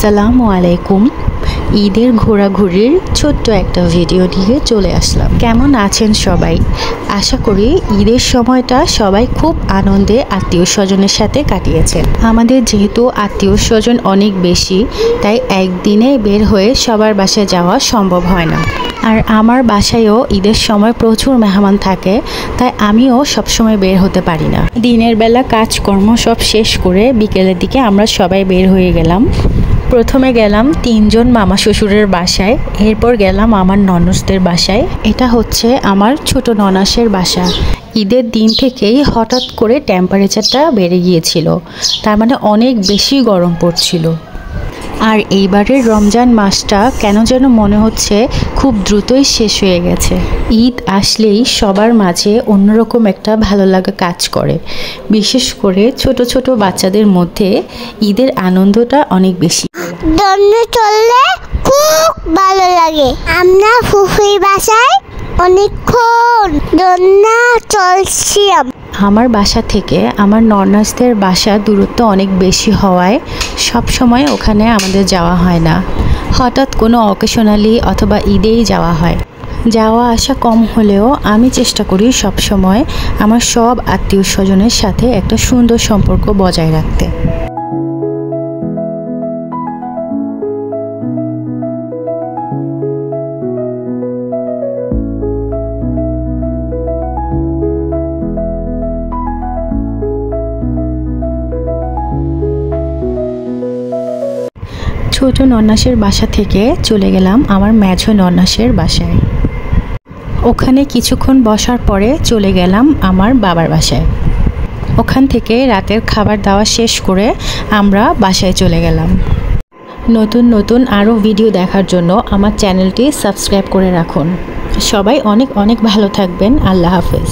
আসসালামু আলাইকুম। ঈদের ঘোরাঘুরির ছোট্ট একটা ভিডিও নিয়ে চলে আসলাম। কেমন আছেন সবাই? আশা করি ঈদের সময়টা সবাই খুব আনন্দে আত্মীয় স্বজনের সাথে কাটিয়েছেন। আমাদের যেহেতু আত্মীয় স্বজন অনেক বেশি, তাই একদিনে বের হয়ে সবার বাসায় যাওয়া সম্ভব হয় না। আর আমার বাসায়ও ঈদের সময় প্রচুর মেহমান থাকে, তাই আমিও সবসময় বের হতে পারি না। দিনের বেলা কাজকর্ম সব শেষ করে বিকেলের দিকে আমরা সবাই বের হয়ে গেলাম। প্রথমে গেলাম 3 জন মামা শ্বশুরের বাসায়, এরপর গেলাম আমার ননসদের বাসায়। এটা হচ্ছে আমার ছোট ননাসের বাসা। ঈদের দিন থেকেই হঠাৎ করে টেম্পারেচারটা বেড়ে গিয়েছিল, তার মানে অনেক বেশি গরম পড়ছিল। আর এইবারের রমজান মাসটা কেন যেন মনে হচ্ছে খুব দ্রুতই শেষ হয়ে গেছে। ঈদ আসলেই সবার মাঝে অন্যরকম একটা ভালো লাগা কাজ করে, বিশেষ করে ছোট ছোট বাচ্চাদের মধ্যে ঈদের আনন্দটা অনেক বেশি। দোলনা চললে খুব ভালো লাগে। আমরা ফুফুর বাসায় অনেকক্ষণ দোলনা চলছিলাম। আমার বাসা থেকে আমার ননাসদের বাসা দূরত্ব অনেক বেশি হওয়ায় সব সময় ওখানে আমাদের যাওয়া হয় না। হঠাৎ কোনো অকেশনালি অথবা ঈদেই যাওয়া হয়। যাওয়া আসা কম হলেও আমি চেষ্টা করি সব সময় আমার সব আত্মীয় স্বজনের সাথে একটা সুন্দর সম্পর্ক বজায় রাখতে। ছোট ননাসের বাসা থেকে চলে গেলাম আমার মেঝো ননাসের বাসায়। ওখানে কিছুক্ষণ বসার পরে চলে গেলাম আমার বাবার বাসায়। ওখান থেকে রাতের খাবার দাওয়া শেষ করে আমরা বাসায় চলে গেলাম। নতুন নতুন আরও ভিডিও দেখার জন্য আমার চ্যানেলটি সাবস্ক্রাইব করে রাখুন। সবাই অনেক অনেক ভালো থাকবেন। আল্লাহ হাফেজ।